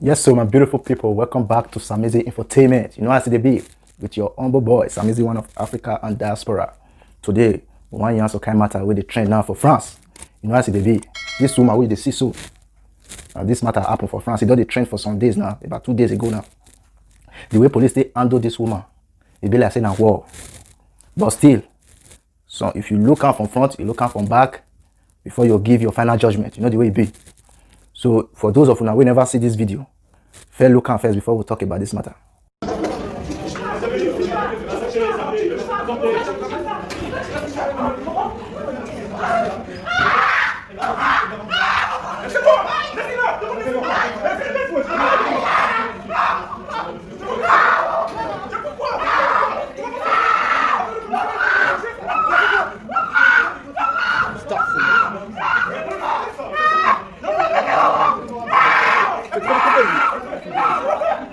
Yes, so my beautiful people, welcome back to Samizi Infotainment. You know how to be with your humble boy, Samizi, one of Africa and diaspora. Today, we want to answer kind matter with the trend now for France. You know how to be. This woman with the see so. This matter happened for France. It done the trend for some days now, about 2 days ago now. The way police they handle this woman, it be like saying a war. But still, so if you look out from front, you look out from back, before you give your final judgment, you know the way it be. So for those of you now we never see this video, fair look out first before we talk about this matter.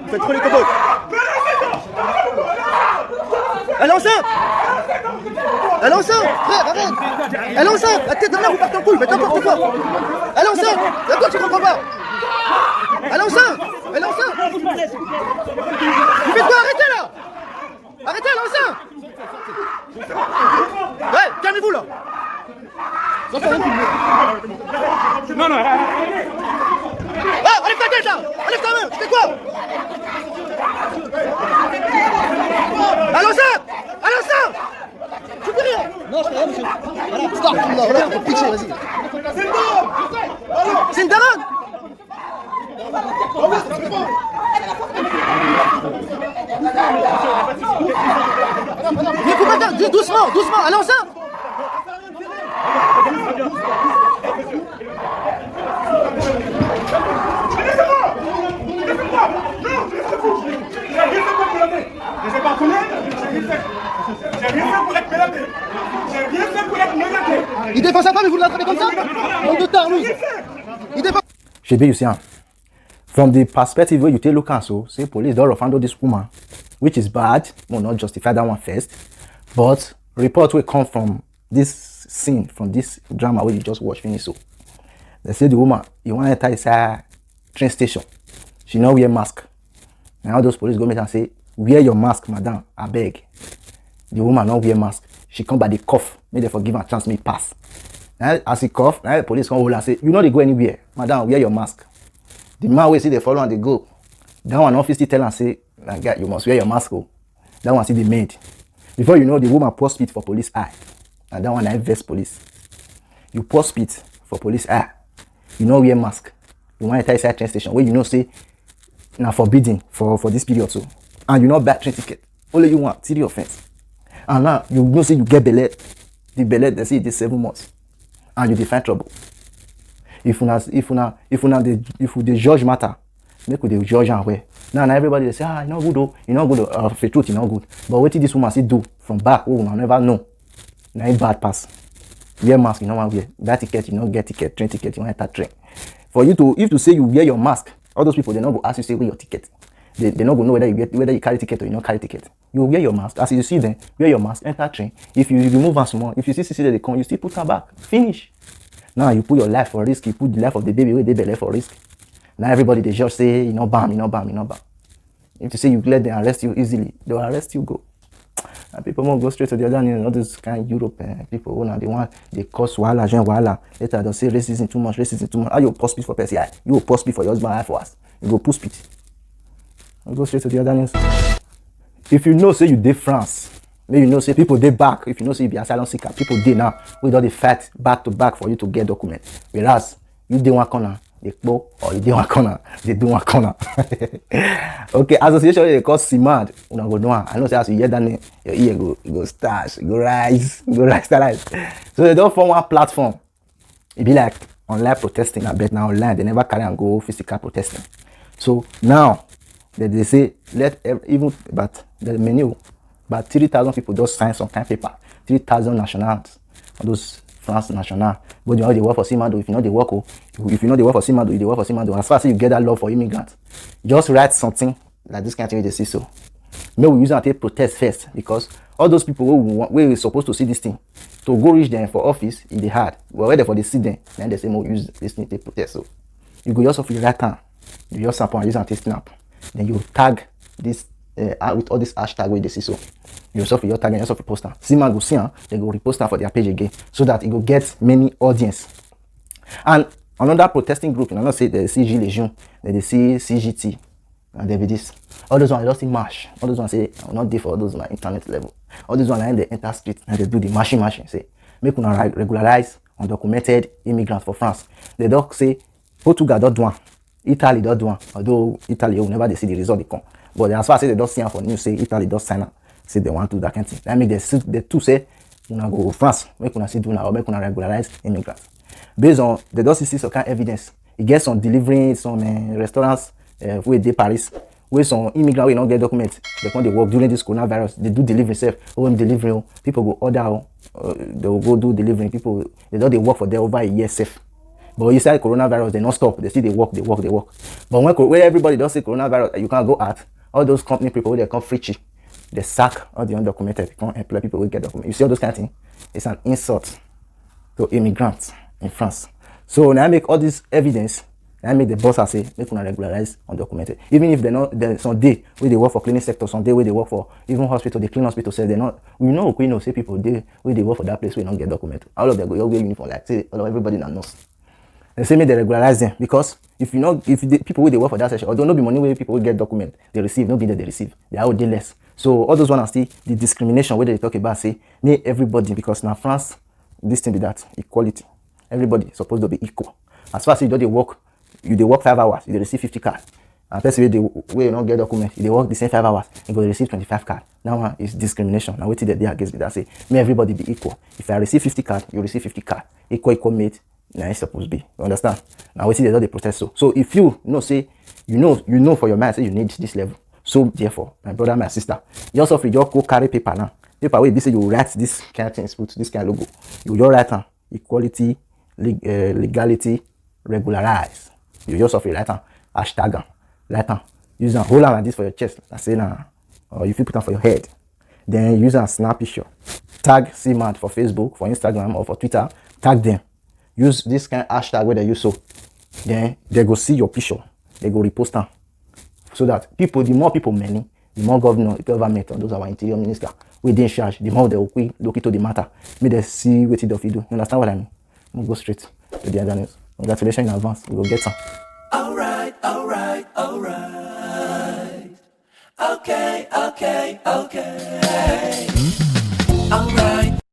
Faites trop les copotes. Elle est enceinte. Elle est enceinte. Frère, arrête. Elle est enceinte. La tête de mère, vous partez en couille. Faites n'importe quoi. Elle est enceinte. Et toi, tu comprends pas. Elle est enceinte. Elle est enceinte. Vous faites quoi? Arrêtez là. Arrêtez, elle est enceinte. Ouais, calmez-vous là. Non, non. Ah, enlève ta tête là. Enlève ta main. C'est quoi? Allons ça. Allons ça. Tu fais rien. Non, je fais rien, monsieur. Voilà, stop. Voilà, on peut pitcher, vas-y. C'est une daronne. Mais faut pas dire, doucement, doucement. Allons ça. Il défend sa femme et vous l'attrapez comme ça? Monde de tard, lui. Il défend. You see, from the perspective where you take look at, so say police don't handle this woman, which is bad. Will not justify that one first, but report will come from this scene, from this drama where you just watch finish. So they say the woman, you want to enter inside train station, she not wear mask. Now those police go meet and say, wear your mask, madam, I beg. The woman not wear mask. She come by the cough. May they forgive her chance me pass. Now, as he cough, now the police come hold and say, you know they go anywhere. Madam, wear your mask. The man will see they follow and they go. That one office tell and say, like, guy, you must wear your mask. Oh. That one see the maid. Before you know, the woman pour spit for police eye. And that one I vest police. You pour spit for police eye. You know wear mask. You want to enter inside train station where you know say now forbidden for this period so. And you know buy train ticket. Only you want serious offense. And now you know say you get belay. The belay they say it is 7 months. And you define trouble. If you judge matter, make we judge and where. Now everybody they say, you know good though, you know good for truth, you know good. But what did this woman say do from back? Oh, we never know. Now it bad pass. Wear mask, you know what wear. That ticket, you know get ticket, train ticket, you want enter train. For you to if to say you wear your mask, all those people they not go ask you say wear your ticket. They not go know whether you carry ticket or you not carry ticket. You wear your mask. As you see them, wear your mask, enter train. If you remove one small, if you see that they come, you still put them back. Finish. Now you put your life for risk, you put the life of the baby where they belay for risk. Now everybody they just say, you know, bam, you know, bam, you know, bam. If you say you let them arrest you easily, they'll arrest you go. And people won't go straight to the other end, all this kind of Europe people who now they cause wahala, join wahala. Later they'll say racism too much. How you post speed for person? You will post speed for your husband for us. You go push speed. I'll go straight to the other news. If you know say you did France, maybe you know say people they back. If you know say you be asylum seeker, people they now with all the fight back to back for you to get document. Whereas you did one corner, they go or you did one corner, they do one corner. Okay, association they call CIMAD. Una go know. I know say as you hear that name, your ear go stash, go rise, rise. So they don't form one platform. It be like online protesting. I bet now online they never carry and go physical protesting. So now they say let even but the menu, but 3,000 people just sign some kind of paper. 3,000 nationals, those France national. But you know they work for CIMADO. If you know they work, if you know they work for CIMADO, you they work for CIMADO. As far as you get that love for immigrants, just write something like this kind of thing they see so. Maybe we use it to protest first because all those people who we supposed to see this thing to go reach them for office in the hard. Well, whether for the see them, then they say more use this thing to protest. So you go just off your right hand You just snap and use and take snap. Then you tag this with all this hashtag where they see so. Yourself your tag and yourself post am. Seaman go see am, they go repost am for their page again so that it go get many audience. And another protesting group, you know, say they see Gilets Jaunes, they see CGT, and they be this. All those ones just see march. All those ones say I will not dey for all those my internet level. All those ones like they enter street and they do the marching. Say make una regularize undocumented immigrants for France. They don't say Portugal don't do one, Italy don't do one. Although Italy will never they see the result they come. But as far as they don't see for news, say Italy don't sign up. Say they want to do that kind of thing. That make the two say una go France, make una see do now or make una regularize immigrants. Based on they don't see some kind of evidence. It gets some delivering some restaurants where they Paris, where some immigrants will not get documents. They come they work during this coronavirus. They do delivery self. When delivery, people go order. They will go do delivery. People they don't they work for there over a year safe. But inside coronavirus, they not stop. They see they work. But when everybody does say coronavirus, you can't go out. All those company people they come free cheap. They sack all the undocumented. They can't employ people who get documents. You see all those kind of things. It's an insult to immigrants in France. So now I make all this evidence. I make the boss say make una regularize undocumented. Even if there's some day where they work for cleaning sector, some day where they work for even hospital, they clean hospital, say they're not. We know say people they where they work for that place we don't get documented. All of them go wear uniform like say all of everybody na nurse. They say make they regularize them because if the people where they work for that section, although no be money where people will get document they receive, no be that they receive, they are day less. So all those ones see the discrimination where they talk about say make everybody because now France this thing be that equality. Everybody supposed to be equal. As far as you do the work, you they work 5 hours, you they receive 50 card. And person where you not get document, they work the same 5 hours, you go receive 25 card. Now it's discrimination. Now wait till they against me that say, may everybody be equal. If I receive 50 card, you receive 50 card. Equal mate, now it's supposed to be. You understand? Now wait till they do the protest so. So if you know say you know for your mind say you need this level. So therefore, my brother, my sister, you also free just go carry paper now. Paper where you say you write this kind of things, put this kind of logo. You just write equality, legality, regularize. You just offer write hashtag write use and hold on like this for your chest. I say now, or if you put on for your head, then use and snap picture. Tag CMAD for Facebook, for Instagram, or for Twitter. Tag them. Use this kind of hashtag where they use so. Then they go see your picture. They go repost them. So that people, the more people many, the more government, and those are our interior minister, we in charge, the more they will look into the matter. May they see what it do. You understand what I mean? We'll go straight to the other news. Congratulations in advance. We will get some. Alright. Okay. Alright.